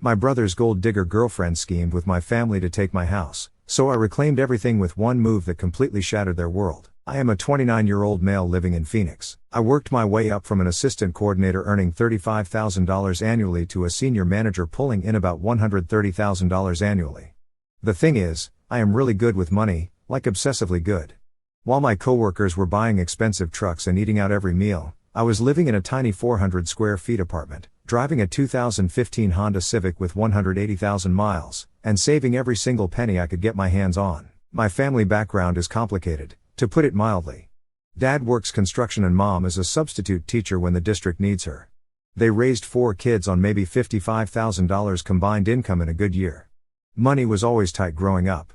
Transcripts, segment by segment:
My brother's gold digger girlfriend schemed with my family to take my house, so I reclaimed everything with one move that completely shattered their world. I am a 29-year-old male living in Phoenix. I worked my way up from an assistant coordinator earning $35,000 annually to a senior manager pulling in about $130,000 annually. The thing is, I am really good with money, like obsessively good. While my coworkers were buying expensive trucks and eating out every meal, I was living in a tiny 400 square feet apartment, driving a 2015 Honda Civic with 180,000 miles, and saving every single penny I could get my hands on. My family background is complicated, to put it mildly. Dad works construction and mom is a substitute teacher when the district needs her. They raised 4 kids on maybe $55,000 combined income in a good year. Money was always tight growing up.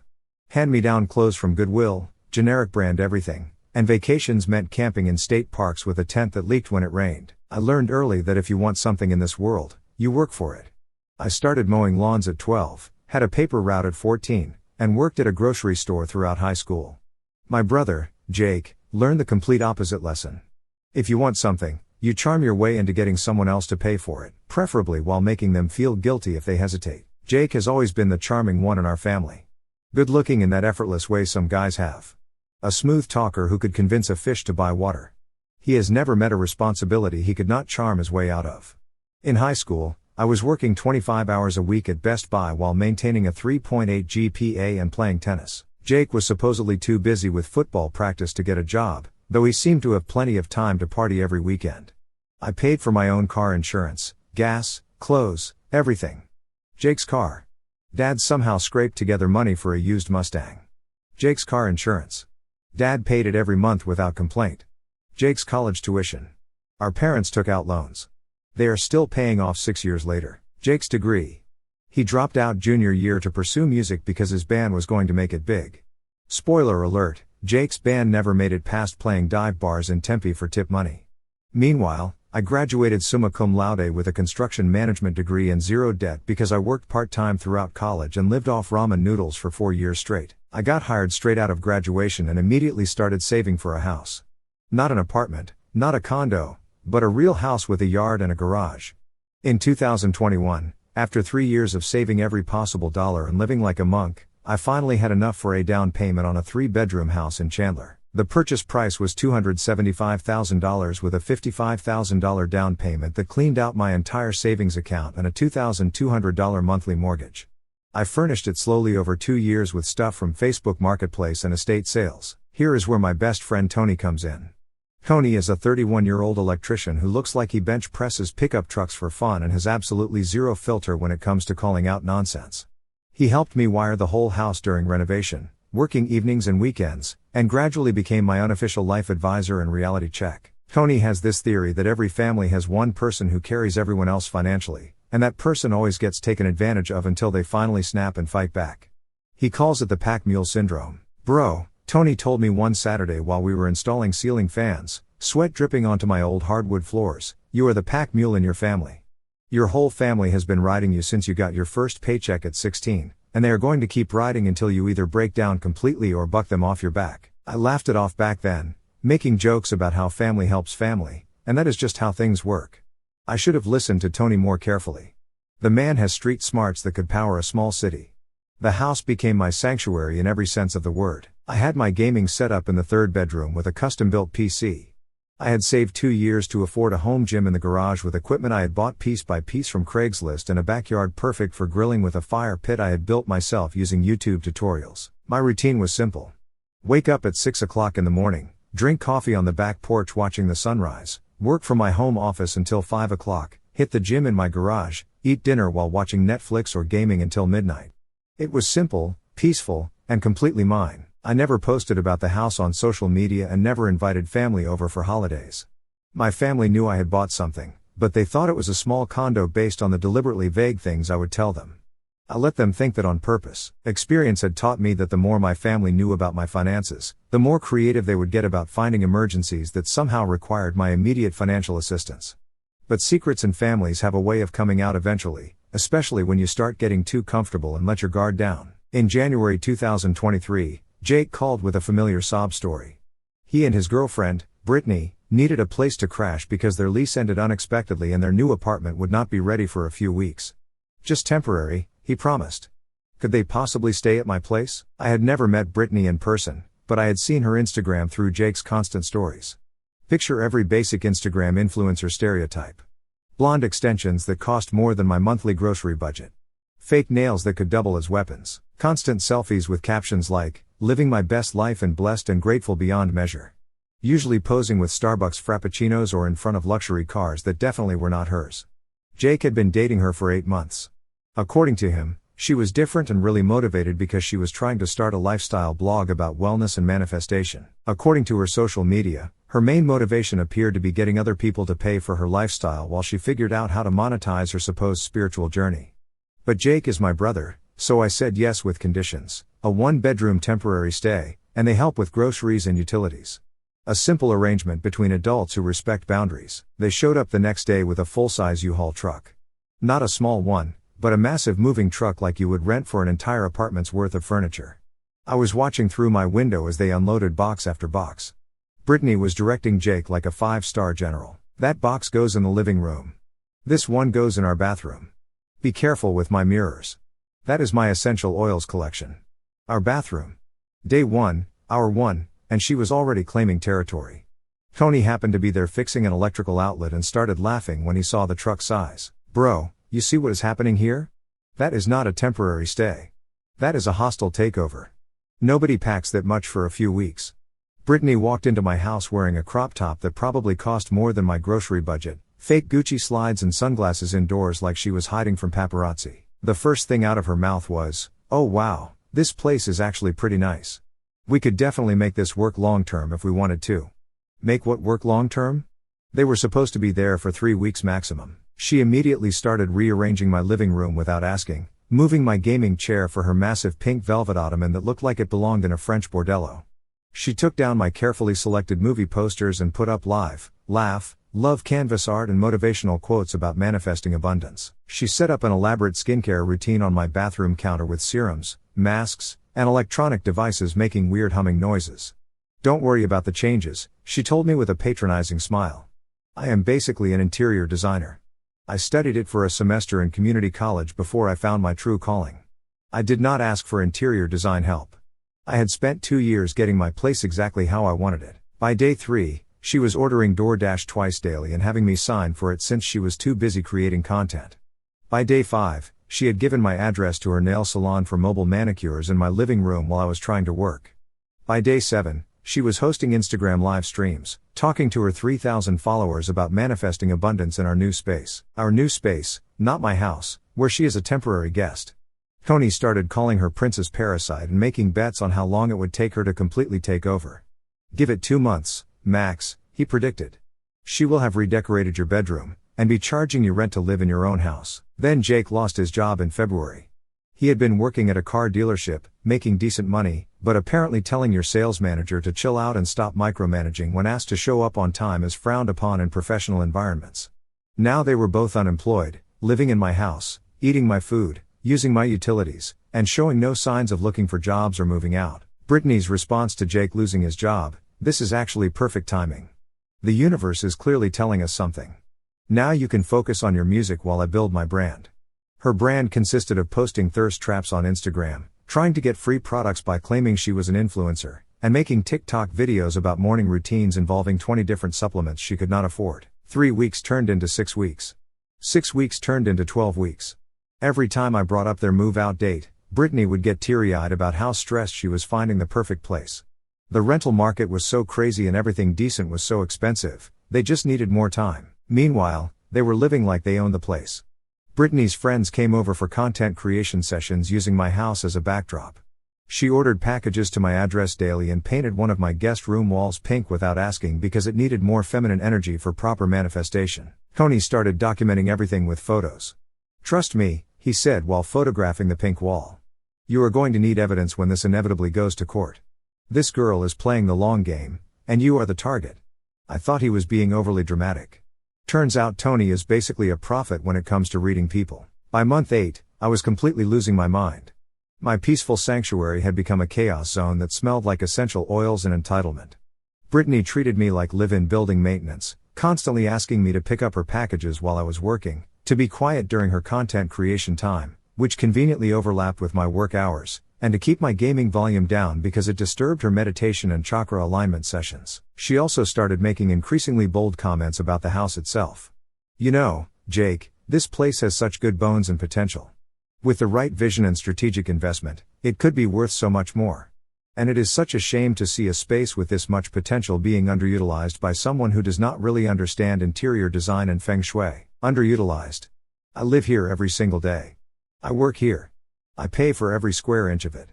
Hand-me-down clothes from Goodwill, generic brand everything, and vacations meant camping in state parks with a tent that leaked when it rained. I learned early that if you want something in this world, you work for it. I started mowing lawns at 12, had a paper route at 14, and worked at a grocery store throughout high school. My brother, Jake, learned the complete opposite lesson. If you want something, you charm your way into getting someone else to pay for it, preferably while making them feel guilty if they hesitate. Jake has always been the charming one in our family. Good looking in that effortless way some guys have. A smooth talker who could convince a fish to buy water. He has never met a responsibility he could not charm his way out of. In high school, I was working 25 hours a week at Best Buy while maintaining a 3.8 GPA and playing tennis. Jake was supposedly too busy with football practice to get a job, though he seemed to have plenty of time to party every weekend. I paid for my own car insurance, gas, clothes, everything. Jake's car. Dad somehow scraped together money for a used Mustang. Jake's car insurance. Dad paid it every month without complaint. Jake's college tuition. Our parents took out loans. They are still paying off 6 years later. Jake's degree. He dropped out junior year to pursue music because his band was going to make it big. Spoiler alert, Jake's band never made it past playing dive bars in Tempe for tip money. Meanwhile, I graduated summa cum laude with a construction management degree and zero debt because I worked part-time throughout college and lived off ramen noodles for 4 years straight. I got hired straight out of graduation and immediately started saving for a house. Not an apartment, not a condo, but a real house with a yard and a garage. In 2021, after 3 years of saving every possible dollar and living like a monk, I finally had enough for a down payment on a 3-bedroom house in Chandler. The purchase price was $275,000 with a $55,000 down payment that cleaned out my entire savings account and a $2,200 monthly mortgage. I furnished it slowly over 2 years with stuff from Facebook Marketplace and estate sales. Here is where my best friend Tony comes in. Tony is a 31-year-old electrician who looks like he bench presses pickup trucks for fun and has absolutely zero filter when it comes to calling out nonsense. He helped me wire the whole house during renovation, working evenings and weekends, and gradually became my unofficial life advisor and reality check. Tony has this theory that every family has one person who carries everyone else financially, and that person always gets taken advantage of until they finally snap and fight back. He calls it the pack mule syndrome. Bro, Tony told me one Saturday while we were installing ceiling fans, sweat dripping onto my old hardwood floors, you are the pack mule in your family. Your whole family has been riding you since you got your first paycheck at 16, and they are going to keep riding until you either break down completely or buck them off your back. I laughed it off back then, making jokes about how family helps family, and that is just how things work. I should have listened to Tony more carefully. The man has street smarts that could power a small city. The house became my sanctuary in every sense of the word. I had my gaming set up in the 3rd bedroom with a custom-built PC. I had saved 2 years to afford a home gym in the garage with equipment I had bought piece by piece from Craigslist and a backyard perfect for grilling with a fire pit I had built myself using YouTube tutorials. My routine was simple. Wake up at 6 o'clock in the morning, drink coffee on the back porch watching the sunrise, work from my home office until 5 o'clock, hit the gym in my garage, eat dinner while watching Netflix or gaming until midnight. It was simple, peaceful, and completely mine. I never posted about the house on social media and never invited family over for holidays. My family knew I had bought something, but they thought it was a small condo based on the deliberately vague things I would tell them. I let them think that on purpose. Experience had taught me that the more my family knew about my finances, the more creative they would get about finding emergencies that somehow required my immediate financial assistance. But secrets in families have a way of coming out eventually, especially when you start getting too comfortable and let your guard down. In January 2023, Jake called with a familiar sob story. He and his girlfriend, Brittany, needed a place to crash because their lease ended unexpectedly and their new apartment would not be ready for a few weeks. Just temporary, he promised. Could they possibly stay at my place? I had never met Brittany in person, but I had seen her Instagram through Jake's constant stories. Picture every basic Instagram influencer stereotype. Blonde extensions that cost more than my monthly grocery budget. Fake nails that could double as weapons. Constant selfies with captions like, "Living my best life and blessed and grateful beyond measure." Usually posing with Starbucks frappuccinos or in front of luxury cars that definitely were not hers. Jake had been dating her for 8 months. According to him, she was different and really motivated because she was trying to start a lifestyle blog about wellness and manifestation. According to her social media, her main motivation appeared to be getting other people to pay for her lifestyle while she figured out how to monetize her supposed spiritual journey. But Jake is my brother, so I said yes with conditions: a 1-bedroom temporary stay, and they help with groceries and utilities. A simple arrangement between adults who respect boundaries. They showed up the next day with a full-size U-Haul truck. Not a small one, but a massive moving truck like you would rent for an entire apartment's worth of furniture. I was watching through my window as they unloaded box after box. Brittany was directing Jake like a 5-star general. That box goes in the living room. This one goes in our bathroom. Be careful with my mirrors. That is my essential oils collection. Our bathroom. Day 1, hour 1, and she was already claiming territory. Tony happened to be there fixing an electrical outlet and started laughing when he saw the truck size. "Bro, you see what is happening here? That is not a temporary stay. That is a hostile takeover. Nobody packs that much for a few weeks." Brittany walked into my house wearing a crop top that probably cost more than my grocery budget, fake Gucci slides and sunglasses indoors like she was hiding from paparazzi. The first thing out of her mouth was, "Oh wow, this place is actually pretty nice. We could definitely make this work long term if we wanted to." Make what work long term? They were supposed to be there for 3 weeks maximum. She immediately started rearranging my living room without asking, moving my gaming chair for her massive pink velvet ottoman that looked like it belonged in a French bordello. She took down my carefully selected movie posters and put up live, laugh, love canvas art and motivational quotes about manifesting abundance. She set up an elaborate skincare routine on my bathroom counter with serums, masks, and electronic devices making weird humming noises. "Don't worry about the changes," she told me with a patronizing smile. "I am basically an interior designer. I studied it for a semester in community college before I found my true calling. I did not ask for interior design help. I had spent 2 years getting my place exactly how I wanted it." By day 3, she was ordering DoorDash twice daily and having me sign for it since she was too busy creating content. By day 5, she had given my address to her nail salon for mobile manicures in my living room while I was trying to work. By day 7, she was hosting Instagram live streams, talking to her 3,000 followers about manifesting abundance in our new space. Our new space, not my house, where she is a temporary guest. Tony started calling her Princess Parasite and making bets on how long it would take her to completely take over. "Give it 2 months, max," he predicted. "She will have redecorated your bedroom, and be charging you rent to live in your own house." Then Jake lost his job in February. He had been working at a car dealership, making decent money, but apparently telling your sales manager to chill out and stop micromanaging when asked to show up on time is frowned upon in professional environments. Now they were both unemployed, living in my house, eating my food, using my utilities, and showing no signs of looking for jobs or moving out. Brittany's response to Jake losing his job: "This is actually perfect timing. The universe is clearly telling us something. Now you can focus on your music while I build my brand." Her brand consisted of posting thirst traps on Instagram, trying to get free products by claiming she was an influencer, and making TikTok videos about morning routines involving 20 different supplements she could not afford. 3 weeks turned into 6 weeks. 6 weeks turned into 12 weeks. Every time I brought up their move-out date, Brittany would get teary-eyed about how stressed she was finding the perfect place. The rental market was so crazy and everything decent was so expensive, they just needed more time. Meanwhile, they were living like they owned the place. Brittany's friends came over for content creation sessions using my house as a backdrop. She ordered packages to my address daily and painted one of my guest room walls pink without asking because it needed more feminine energy for proper manifestation. Tony started documenting everything with photos. "Trust me," he said while photographing the pink wall. "You are going to need evidence when this inevitably goes to court. This girl is playing the long game, and you are the target." I thought he was being overly dramatic. Turns out Tony is basically a prophet when it comes to reading people. By month 8, I was completely losing my mind. My peaceful sanctuary had become a chaos zone that smelled like essential oils and entitlement. Brittany treated me like live-in building maintenance, constantly asking me to pick up her packages while I was working, To be quiet during her content creation time, which conveniently overlapped with my work hours, and to keep my gaming volume down because it disturbed her meditation and chakra alignment sessions. She also started making increasingly bold comments about the house itself. You know, Jake, this place has such good bones and potential. With the right vision and strategic investment, it could be worth so much more. And it is such a shame to see a space with this much potential being underutilized by someone who does not really understand interior design and feng shui. Underutilized. I live here every single day. I work here. I pay for every square inch of it.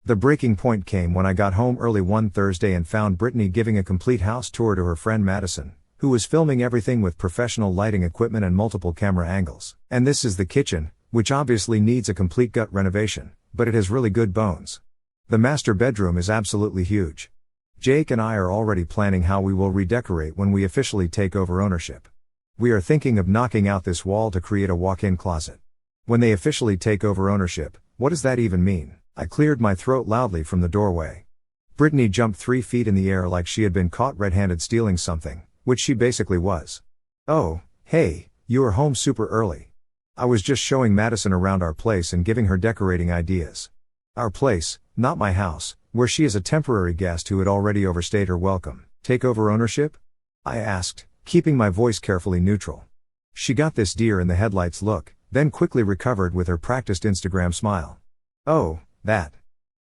The breaking point came when I got home early one Thursday and found Brittany giving a complete house tour to her friend Madison, who was filming everything with professional lighting equipment and multiple camera angles. And this is the kitchen, which obviously needs a complete gut renovation, but it has really good bones. The master bedroom is absolutely huge. Jake and I are already planning how we will redecorate when we officially take over ownership. We are thinking of knocking out this wall to create a walk-in closet. When they officially take over ownership, what does that even mean? I cleared my throat loudly from the doorway. Brittany jumped 3 feet in the air like she had been caught red-handed stealing something, which she basically was. Oh, hey, you are home super early. I was just showing Madison around our place and giving her decorating ideas. Our place, not my house, where she is a temporary guest who had already overstayed her welcome. Take over ownership? I asked, keeping my voice carefully neutral. She got this deer in the headlights look, then quickly recovered with her practiced Instagram smile. Oh, that.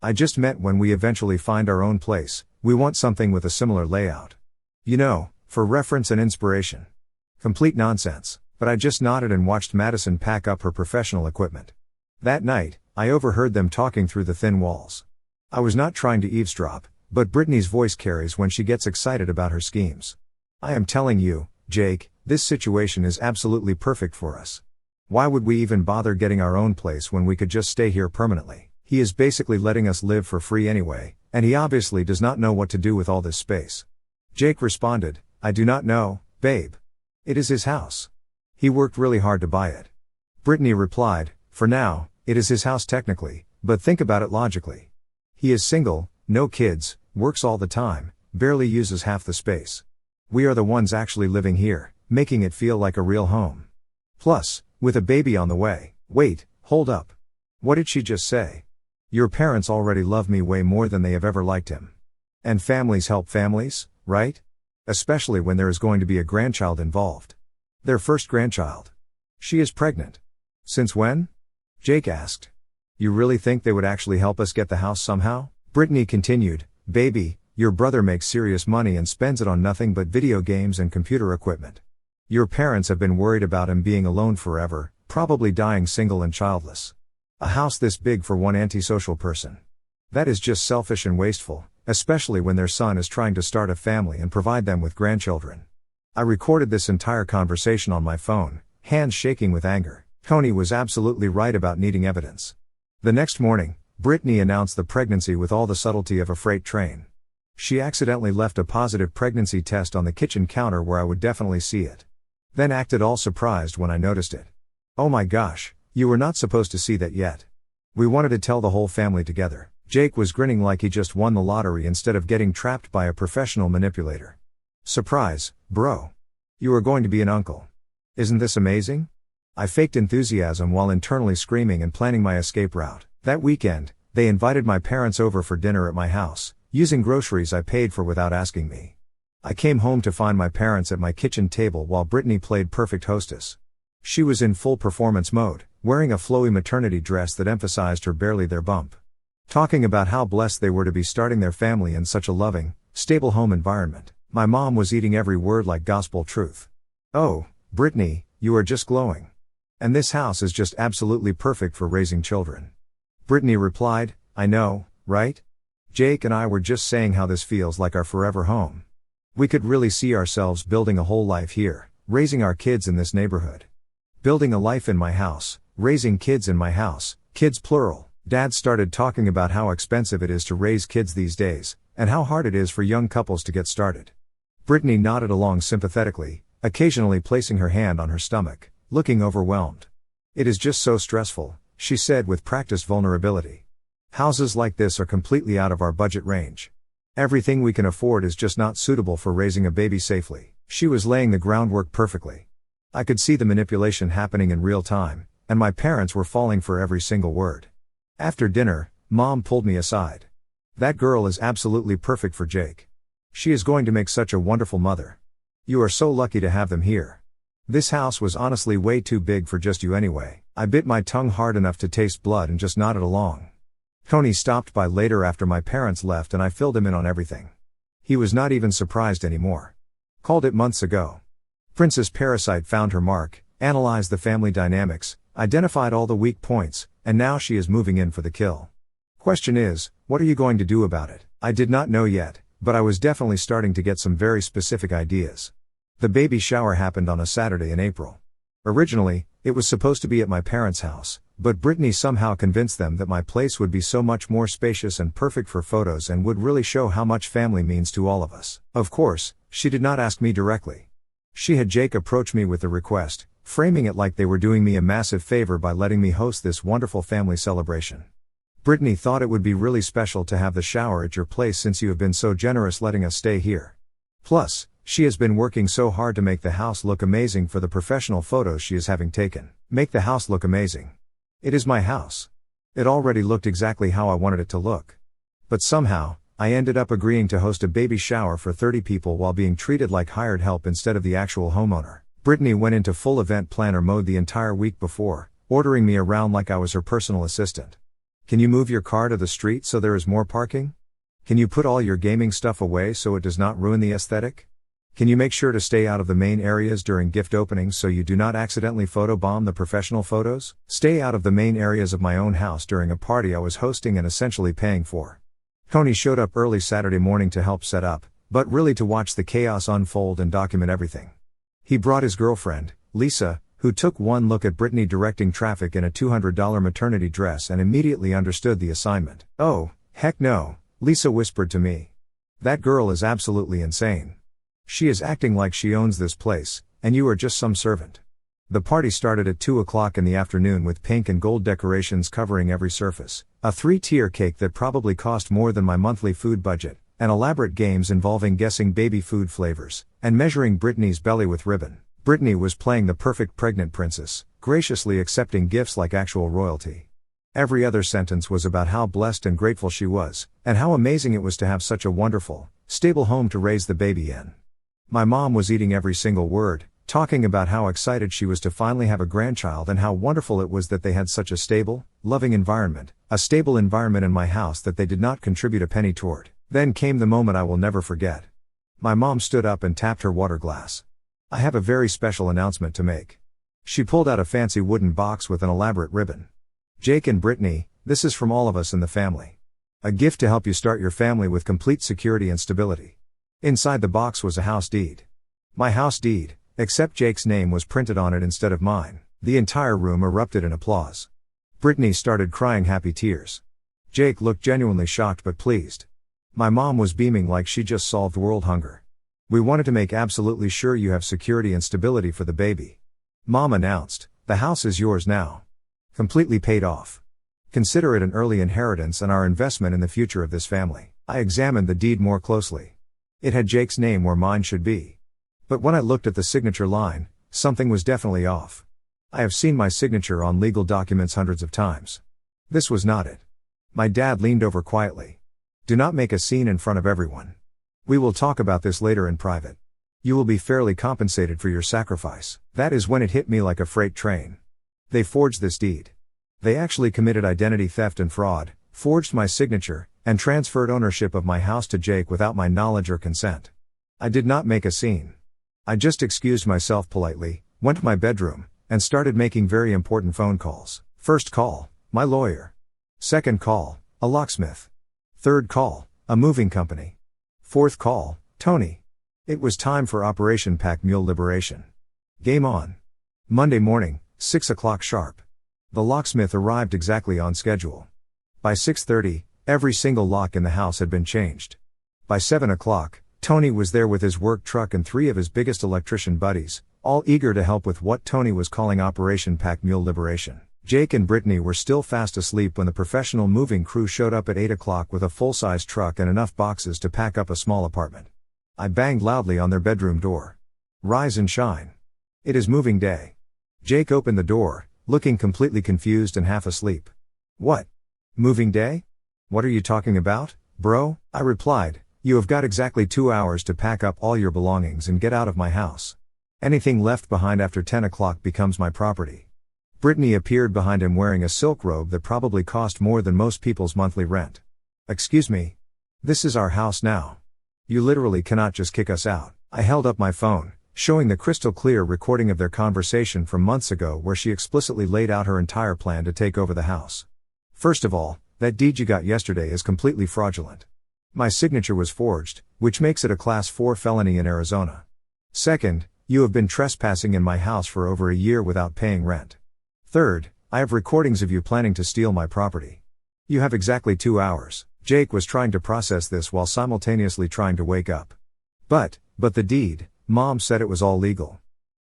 I just meant when we eventually find our own place, we want something with a similar layout. You know, for reference and inspiration. Complete nonsense, but I just nodded and watched Madison pack up her professional equipment. That night, I overheard them talking through the thin walls. I was not trying to eavesdrop, but Brittany's voice carries when she gets excited about her schemes. I am telling you, Jake, this situation is absolutely perfect for us. Why would we even bother getting our own place when we could just stay here permanently? He is basically letting us live for free anyway, and he obviously does not know what to do with all this space. Jake responded, I do not know, babe. It is his house. He worked really hard to buy it. Brittany replied, for now, it is his house technically, but think about it logically. He is single, no kids, works all the time, barely uses half the space. We are the ones actually living here, making it feel like a real home. Plus, with a baby on the way. Wait, hold up. What did she just say? Your parents already love me way more than they have ever liked him. And families help families, right? Especially when there is going to be a grandchild involved. Their first grandchild. She is pregnant. Since when? Jake asked. You really think they would actually help us get the house somehow? Brittany continued, baby, your brother makes serious money and spends it on nothing but video games and computer equipment. Your parents have been worried about him being alone forever, probably dying single and childless. A house this big for one antisocial person. That is just selfish and wasteful, especially when their son is trying to start a family and provide them with grandchildren. I recorded this entire conversation on my phone, hands shaking with anger. Tony was absolutely right about needing evidence. The next morning, Brittany announced the pregnancy with all the subtlety of a freight train. She accidentally left a positive pregnancy test on the kitchen counter where I would definitely see it. Then acted all surprised when I noticed it. Oh my gosh, you were not supposed to see that yet. We wanted to tell the whole family together. Jake was grinning like he just won the lottery instead of getting trapped by a professional manipulator. Surprise, bro. You are going to be an uncle. Isn't this amazing? I faked enthusiasm while internally screaming and planning my escape route. That weekend, they invited my parents over for dinner at my house, using groceries I paid for without asking me. I came home to find my parents at my kitchen table while Brittany played perfect hostess. She was in full performance mode, wearing a flowy maternity dress that emphasized her barely there bump. Talking about how blessed they were to be starting their family in such a loving, stable home environment. My mom was eating every word like gospel truth. Oh, Brittany, you are just glowing. And this house is just absolutely perfect for raising children. Brittany replied, I know, right? Jake and I were just saying how this feels like our forever home. We could really see ourselves building a whole life here, raising our kids in this neighborhood. Building a life in my house, raising kids in my house, kids plural. Dad started talking about how expensive it is to raise kids these days, and how hard it is for young couples to get started. Brittany nodded along sympathetically, occasionally placing her hand on her stomach, looking overwhelmed. It is just so stressful, she said with practiced vulnerability. Houses like this are completely out of our budget range. Everything we can afford is just not suitable for raising a baby safely. She was laying the groundwork perfectly. I could see the manipulation happening in real time, and my parents were falling for every single word. After dinner, Mom pulled me aside. "That girl is absolutely perfect for Jake. She is going to make such a wonderful mother. You are so lucky to have them here. This house was honestly way too big for just you anyway." I bit my tongue hard enough to taste blood and just nodded along. Tony stopped by later after my parents left and I filled him in on everything. He was not even surprised anymore. "Called it months ago. Princess Parasite found her mark, analyzed the family dynamics, identified all the weak points, and now she is moving in for the kill. Question is, what are you going to do about it?" I did not know yet, but I was definitely starting to get some very specific ideas. The baby shower happened on a Saturday in April. Originally, it was supposed to be at my parents' house, but Brittany somehow convinced them that my place would be so much more spacious and perfect for photos and would really show how much family means to all of us. Of course, she did not ask me directly. She had Jake approach me with the request, framing it like they were doing me a massive favor by letting me host this wonderful family celebration. "Brittany thought it would be really special to have the shower at your place since you have been so generous letting us stay here. Plus, she has been working so hard to make the house look amazing for the professional photos she is having taken." Make the house look amazing. It is my house. It already looked exactly how I wanted it to look. But somehow, I ended up agreeing to host a baby shower for 30 people while being treated like hired help instead of the actual homeowner. Brittany went into full event planner mode the entire week before, ordering me around like I was her personal assistant. "Can you move your car to the street so there is more parking? Can you put all your gaming stuff away so it does not ruin the aesthetic? Can you make sure to stay out of the main areas during gift openings so you do not accidentally photobomb the professional photos? Stay out of the main areas of my own house during a party I was hosting and essentially paying for." Tony showed up early Saturday morning to help set up, but really to watch the chaos unfold and document everything. He brought his girlfriend, Lisa, who took one look at Brittany directing traffic in a $200 maternity dress and immediately understood the assignment. "Oh, heck no," Lisa whispered to me. "That girl is absolutely insane. She is acting like she owns this place, and you are just some servant." The party started at 2 o'clock in the afternoon with pink and gold decorations covering every surface, a 3-tier cake that probably cost more than my monthly food budget, and elaborate games involving guessing baby food flavors, and measuring Brittany's belly with ribbon. Brittany was playing the perfect pregnant princess, graciously accepting gifts like actual royalty. Every other sentence was about how blessed and grateful she was, and how amazing it was to have such a wonderful, stable home to raise the baby in. My mom was eating every single word, talking about how excited she was to finally have a grandchild and how wonderful it was that they had such a stable, loving environment, a stable environment in my house that they did not contribute a penny toward. Then came the moment I will never forget. My mom stood up and tapped her water glass. "I have a very special announcement to make." She pulled out a fancy wooden box with an elaborate ribbon. "Jake and Brittany, this is from all of us in the family. A gift to help you start your family with complete security and stability." Inside the box was a house deed. My house deed, except Jake's name was printed on it instead of mine. The entire room erupted in applause. Brittany started crying happy tears. Jake looked genuinely shocked but pleased. My mom was beaming like she just solved world hunger. "We wanted to make absolutely sure you have security and stability for the baby." Mom announced, "The house is yours now. Completely paid off. Consider it an early inheritance and our investment in the future of this family." I examined the deed more closely. It had Jake's name where mine should be. But when I looked at the signature line, something was definitely off. I have seen my signature on legal documents hundreds of times. This was not it. My dad leaned over quietly. "Do not make a scene in front of everyone. We will talk about this later in private. You will be fairly compensated for your sacrifice." That is when it hit me like a freight train. They forged this deed. They actually committed identity theft and fraud, forged my signature, and transferred ownership of my house to Jake without my knowledge or consent. I did not make a scene. I just excused myself politely, went to my bedroom, and started making very important phone calls. First call, my lawyer. Second call, a locksmith. Third call, a moving company. Fourth call, Tony. It was time for Operation Pack Mule Liberation. Game on. Monday morning, 6 o'clock sharp. The locksmith arrived exactly on schedule. By 6:30, every single lock in the house had been changed. By 7 o'clock, Tony was there with his work truck and 3 of his biggest electrician buddies, all eager to help with what Tony was calling Operation Pack Mule Liberation. Jake and Brittany were still fast asleep when the professional moving crew showed up at 8 o'clock with a full-size truck and enough boxes to pack up a small apartment. I banged loudly on their bedroom door. "Rise and shine. It is moving day. Jake opened the door, looking completely confused and half asleep. What? Moving day? What are you talking about, bro? I replied, you have got exactly 2 hours to pack up all your belongings and get out of my house. Anything left behind after 10 o'clock becomes my property. Brittany appeared behind him wearing a silk robe that probably cost more than most people's monthly rent. Excuse me. This is our house now. You literally cannot just kick us out. I held up my phone, showing the crystal clear recording of their conversation from months ago where she explicitly laid out her entire plan to take over the house. First of all, that deed you got yesterday is completely fraudulent. My signature was forged, which makes it a Class 4 felony in Arizona. Second, you have been trespassing in my house for over a year without paying rent. Third, I have recordings of you planning to steal my property. You have exactly 2 hours. Jake was trying to process this while simultaneously trying to wake up. But the deed, Mom said it was all legal.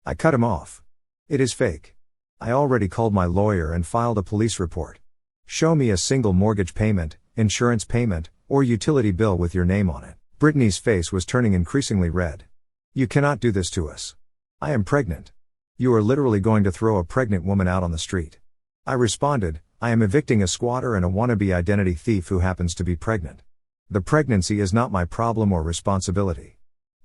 I cut him off. It is fake. I already called my lawyer and filed a police report. Show me a single mortgage payment, insurance payment, or utility bill with your name on it. Brittany's face was turning increasingly red. You cannot do this to us. I am pregnant. You are literally going to throw a pregnant woman out on the street. I responded, I am evicting a squatter and a wannabe identity thief who happens to be pregnant. The pregnancy is not my problem or responsibility.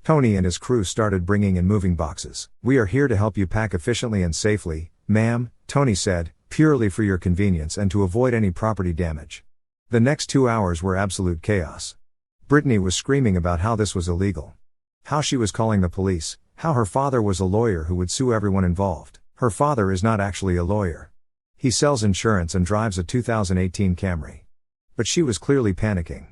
Tony and his crew started bringing and moving boxes. We are here to help you pack efficiently and safely, ma'am, Tony said, purely for your convenience and to avoid any property damage. The next 2 hours were absolute chaos. Brittany was screaming about how this was illegal. How she was calling the police, how her father was a lawyer who would sue everyone involved. Her father is not actually a lawyer. He sells insurance and drives a 2018 Camry. But she was clearly panicking.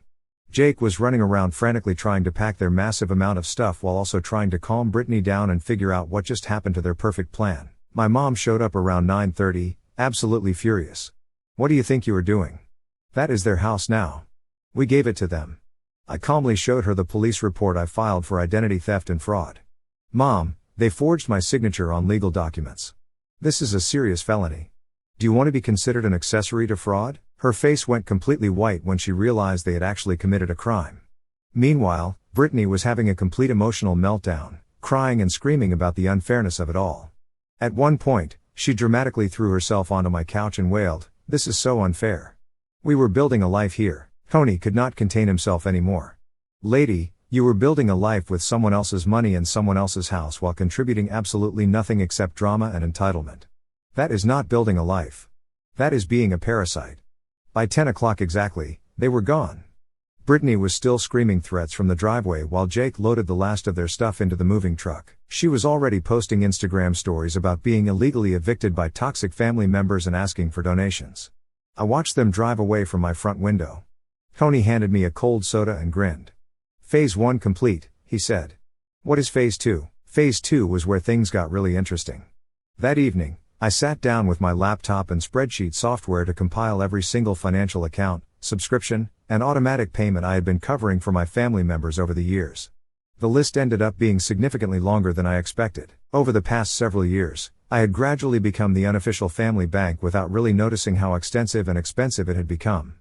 Jake was running around frantically trying to pack their massive amount of stuff while also trying to calm Brittany down and figure out what just happened to their perfect plan. My mom showed up around 9:30, absolutely furious. What do you think you are doing? That is their house now. We gave it to them. I calmly showed her the police report I filed for identity theft and fraud. Mom, they forged my signature on legal documents. This is a serious felony. Do you want to be considered an accessory to fraud? Her face went completely white when she realized they had actually committed a crime. Meanwhile, Brittany was having a complete emotional meltdown, crying and screaming about the unfairness of it all. At one point, she dramatically threw herself onto my couch and wailed, "This is so unfair. We were building a life here." Tony could not contain himself anymore. Lady, you were building a life with someone else's money and someone else's house while contributing absolutely nothing except drama and entitlement. That is not building a life. That is being a parasite. By 10 o'clock exactly, they were gone. Brittany was still screaming threats from the driveway while Jake loaded the last of their stuff into the moving truck. She was already posting Instagram stories about being illegally evicted by toxic family members and asking for donations. I watched them drive away from my front window. Tony handed me a cold soda and grinned. Phase 1 complete, he said. What is Phase 2? Phase 2 was where things got really interesting. That evening, I sat down with my laptop and spreadsheet software to compile every single financial account, subscription, and automatic payment I had been covering for my family members over the years. The list ended up being significantly longer than I expected. Over the past several years, I had gradually become the unofficial family bank without really noticing how extensive and expensive it had become.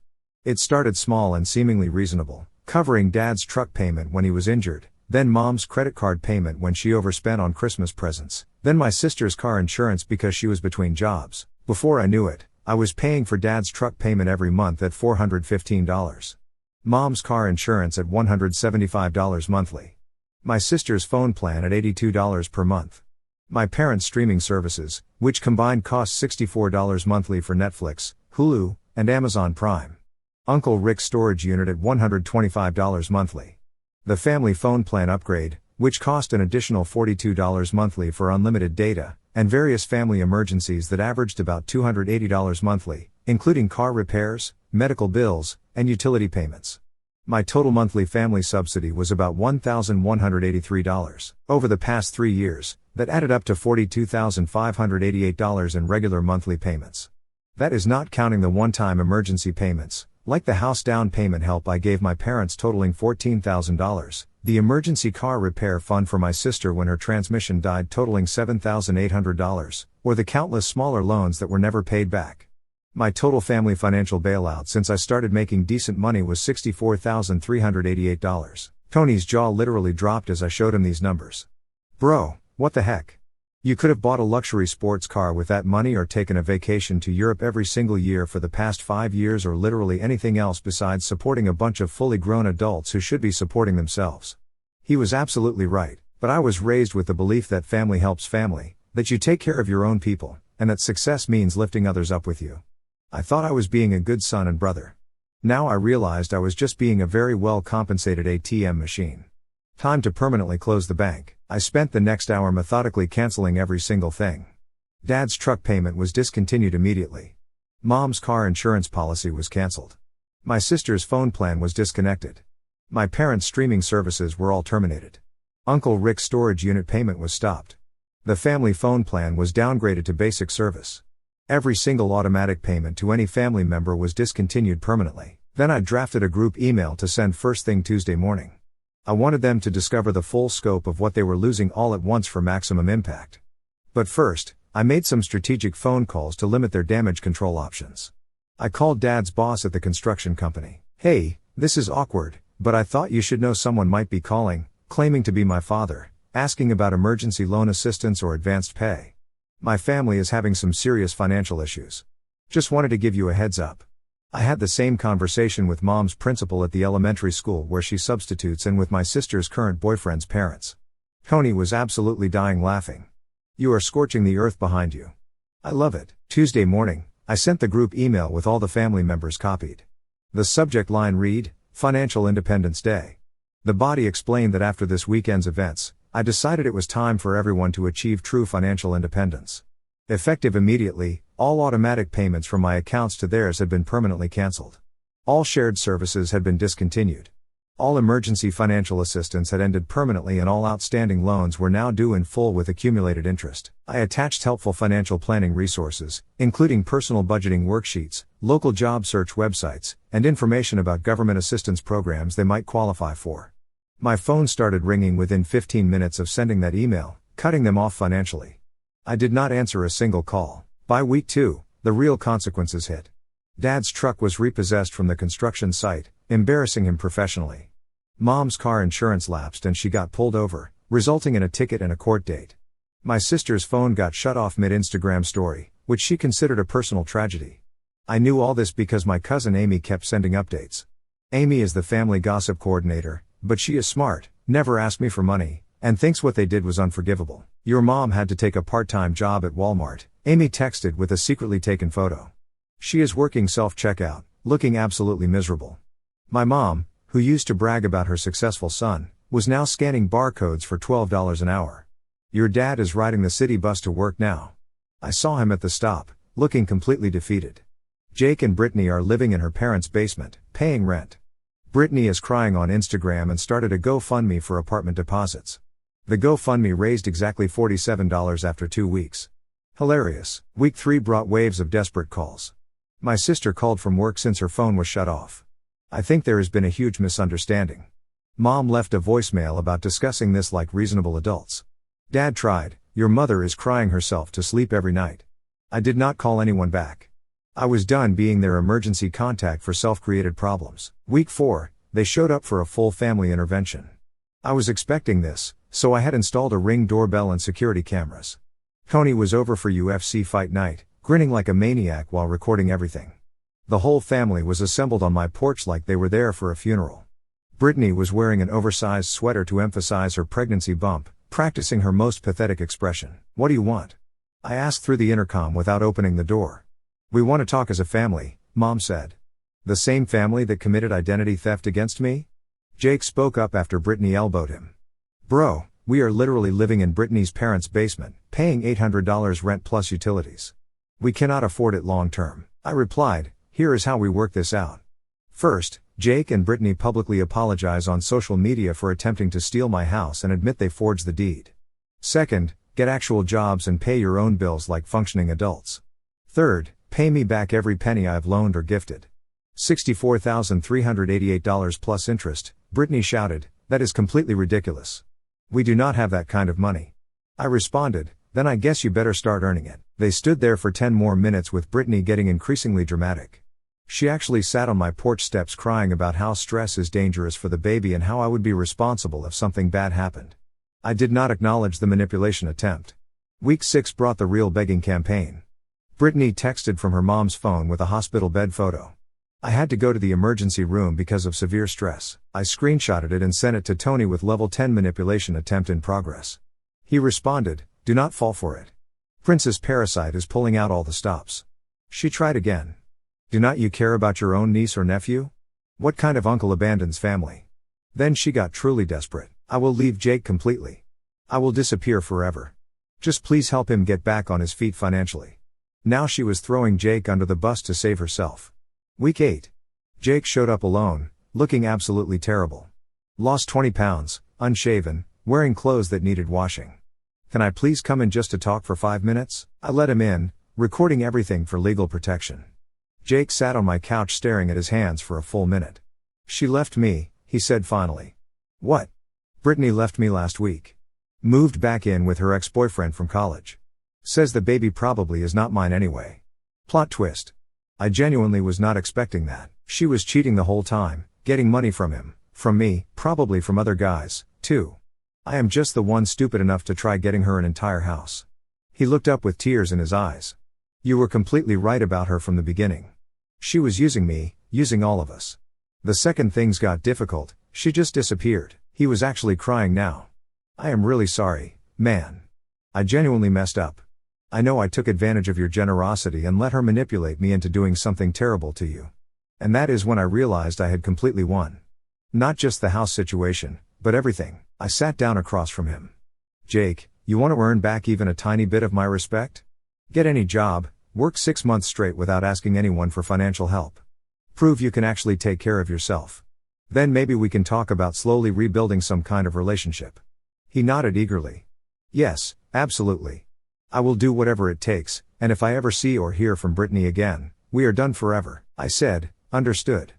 It started small and seemingly reasonable, covering Dad's truck payment when he was injured, then Mom's credit card payment when she overspent on Christmas presents, then my sister's car insurance because she was between jobs. Before I knew it, I was paying for Dad's truck payment every month at $415. Mom's car insurance at $175 monthly. My sister's phone plan at $82 per month. My parents' streaming services, which combined cost $64 monthly for Netflix, Hulu, and Amazon Prime. Uncle Rick's storage unit at $125 monthly. The family phone plan upgrade, which cost an additional $42 monthly for unlimited data, and various family emergencies that averaged about $280 monthly, including car repairs, medical bills, and utility payments. My total monthly family subsidy was about $1,183. Over the past 3 years, that added up to $42,588 in regular monthly payments. That is not counting the one-time emergency payments, like the house down payment help I gave my parents totaling $14,000, the emergency car repair fund for my sister when her transmission died totaling $7,800, or the countless smaller loans that were never paid back. My total family financial bailout since I started making decent money was $64,388. Tony's jaw literally dropped as I showed him these numbers. Bro, what the heck? You could have bought a luxury sports car with that money or taken a vacation to Europe every single year for the past 5 years or literally anything else besides supporting a bunch of fully grown adults who should be supporting themselves. He was absolutely right, but I was raised with the belief that family helps family, that you take care of your own people, and that success means lifting others up with you. I thought I was being a good son and brother. Now I realized I was just being a very well compensated ATM machine. Time to permanently close the bank. I spent the next hour methodically canceling every single thing. Dad's truck payment was discontinued immediately. Mom's car insurance policy was canceled. My sister's phone plan was disconnected. My parents' streaming services were all terminated. Uncle Rick's storage unit payment was stopped. The family phone plan was downgraded to basic service. Every single automatic payment to any family member was discontinued permanently. Then I drafted a group email to send first thing Tuesday morning. I wanted them to discover the full scope of what they were losing all at once for maximum impact. But first, I made some strategic phone calls to limit their damage control options. I called Dad's boss at the construction company. "Hey, this is awkward, but I thought you should know someone might be calling, claiming to be my father, asking about emergency loan assistance or advanced pay. My family is having some serious financial issues. Just wanted to give you a heads up." I had the same conversation with Mom's principal at the elementary school where she substitutes and with my sister's current boyfriend's parents. Tony was absolutely dying laughing. "You are scorching the earth behind you." I love it. Tuesday morning, I sent the group email with all the family members copied. The subject line read, "Financial Independence Day." The body explained that after this weekend's events, I decided it was time for everyone to achieve true financial independence. Effective immediately, all automatic payments from my accounts to theirs had been permanently cancelled. All shared services had been discontinued. All emergency financial assistance had ended permanently and all outstanding loans were now due in full with accumulated interest. I attached helpful financial planning resources, including personal budgeting worksheets, local job search websites, and information about government assistance programs they might qualify for. My phone started ringing within 15 minutes of sending that email, cutting them off financially. I did not answer a single call. By week 2, the real consequences hit. Dad's truck was repossessed from the construction site, embarrassing him professionally. Mom's car insurance lapsed and she got pulled over, resulting in a ticket and a court date. My sister's phone got shut off mid-Instagram story, which she considered a personal tragedy. I knew all this because my cousin Amy kept sending updates. Amy is the family gossip coordinator, but she is smart, never asked me for money, and thinks what they did was unforgivable. "Your mom had to take a part-time job at Walmart," Amy texted with a secretly taken photo. "She is working self-checkout, looking absolutely miserable." My mom, who used to brag about her successful son, was now scanning barcodes for $12 an hour. "Your dad is riding the city bus to work now." I saw him at the stop, looking completely defeated. Jake and Brittany are living in her parents' basement, paying rent. Brittany is crying on Instagram and started a GoFundMe for apartment deposits. The GoFundMe raised exactly $47 after 2 weeks. Hilarious. Week 3 brought waves of desperate calls. My sister called from work since her phone was shut off. I think there has been a huge misunderstanding. Mom left a voicemail about discussing this like reasonable adults. Dad tried, "Your mother is crying herself to sleep every night." I did not call anyone back. I was done being their emergency contact for self-created problems. Week 4, they showed up for a full family intervention. I was expecting this, so I had installed a Ring doorbell and security cameras. Tony was over for UFC fight night, grinning like a maniac while recording everything. The whole family was assembled on my porch like they were there for a funeral. Brittany was wearing an oversized sweater to emphasize her pregnancy bump, practicing her most pathetic expression. "What do you want?" I asked through the intercom without opening the door. "We want to talk as a family," Mom said. "The same family that committed identity theft against me?" Jake spoke up after Brittany elbowed him. "Bro, we are literally living in Brittany's parents' basement, paying $800 rent plus utilities. We cannot afford it long term." I replied, "Here is how we work this out. First, Jake and Brittany publicly apologize on social media for attempting to steal my house and admit they forged the deed. Second, get actual jobs and pay your own bills like functioning adults. Third, pay me back every penny I've loaned or gifted." $64,388 plus interest, Brittany shouted. "That is completely ridiculous. We do not have that kind of money." I responded, "Then I guess you better start earning it." They stood there for 10 more minutes with Brittany getting increasingly dramatic. She actually sat on my porch steps crying about how stress is dangerous for the baby and how I would be responsible if something bad happened. I did not acknowledge the manipulation attempt. Week 6 brought the real begging campaign. Brittany texted from her mom's phone with a hospital bed photo. I had to go to the emergency room because of severe stress. I screenshotted it and sent it to Tony with level 10 manipulation attempt in progress. He responded, "Do not fall for it. Princess Parasite is pulling out all the stops." She tried again. "Do not you care about your own niece or nephew? What kind of uncle abandons family?" Then she got truly desperate. "I will leave Jake completely. I will disappear forever. Just please help him get back on his feet financially." Now she was throwing Jake under the bus to save herself. Week 8. Jake showed up alone, looking absolutely terrible. Lost 20 pounds, unshaven, wearing clothes that needed washing. "Can I please come in just to talk for 5 minutes?" I let him in, recording everything for legal protection. Jake sat on my couch staring at his hands for a full minute. "She left me," he said finally. "What?" "Brittany left me last week. Moved back in with her ex-boyfriend from college. Says the baby probably is not mine anyway." Plot twist. I genuinely was not expecting that. She was cheating the whole time, getting money from him, from me, probably from other guys, too. I am just the one stupid enough to try getting her an entire house. He looked up with tears in his eyes. "You were completely right about her from the beginning. She was using me, using all of us. The second things got difficult, she just disappeared." He was actually crying now. "I am really sorry, man. I genuinely messed up. I know I took advantage of your generosity and let her manipulate me into doing something terrible to you. And that is when I realized I had completely won. Not just the house situation, but everything." I sat down across from him. "Jake, you want to earn back even a tiny bit of my respect? Get any job, work 6 months straight without asking anyone for financial help. Prove you can actually take care of yourself. Then maybe we can talk about slowly rebuilding some kind of relationship." He nodded eagerly. "Yes, absolutely. I will do whatever it takes, and if I ever see or hear from Brittany again, we are done forever." I said, "Understood.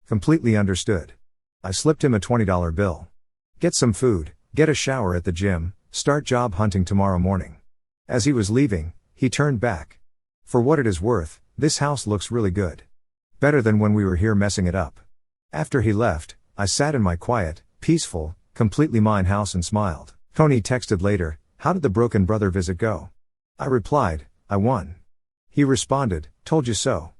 Completely understood." I slipped him a $20 bill. "Get some food, get a shower at the gym, start job hunting tomorrow morning." As he was leaving, he turned back. "For what it is worth, this house looks really good. Better than when we were here messing it up." After he left, I sat in my quiet, peaceful, completely mine house and smiled. Tony texted later, "How did the broken brother visit go?" I replied, "I won." He responded, "Told you so."